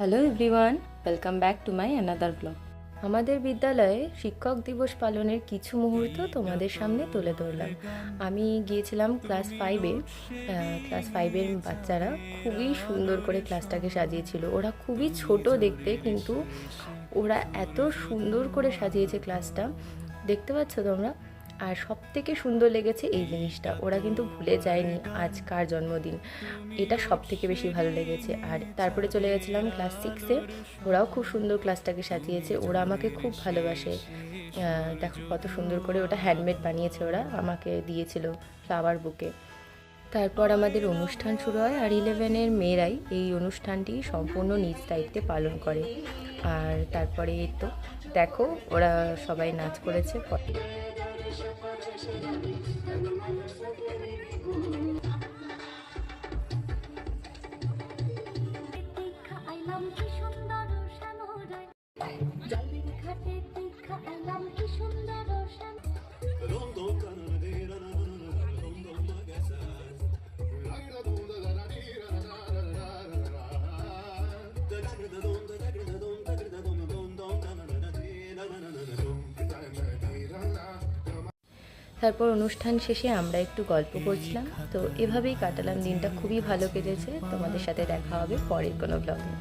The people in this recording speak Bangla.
Hello everyone, welcome back to my another blog. আমাদের বিদ্যালয়ে শিক্ষক দিবস পালনের কিছু মুহূর্ত তোমাদের সামনে তুলে ধরলাম। আমি গিয়েছিলাম ক্লাস ফাইভের বাচ্চারা খুবই সুন্দর করে ক্লাসটাকে সাজিয়েছিল। ওরা খুবই ছোট দেখতে, কিন্তু ওরা এত সুন্দর করে সাজিয়েছে ক্লাসটা, দেখতে পাচ্ছ তোমরা। আর সব থেকে সুন্দর লেগেছে এই জিনিসটা, ওরা কিন্তু ভুলে যায়নি আজ কার জন্মদিন, এটা সব থেকে বেশি ভালো লেগেছে। আর তারপরে চলে গেছিলাম ক্লাস 6-এ, ওরাও খুব সুন্দর ক্লাসটাকে সাজিয়েছে, ওরা আমাকে খুব ভালোবাসে। দেখো কত সুন্দর করে ওটা হ্যান্ডমেড বানিয়েছে, ওরা আমাকে দিয়েছিল ফ্লাওয়ার বুকে। তারপর আমাদের অনুষ্ঠান শুরু হয়, আর 11-এর মেয়েরাই এই অনুষ্ঠানটি সম্পূর্ণ নিজ দায়িত্বে পালন করে। আর তারপরে তো দেখো ওরা সবাই নাচ করেছে। তারপর অনুষ্ঠান শেষে আমরা একটু গল্প করছিলাম, তো এভাবেই কাটালাম দিনটা, খুবই ভালো কেটেছে। তোমাদের সাথে দেখা হবে পরের কোনো ব্লগে।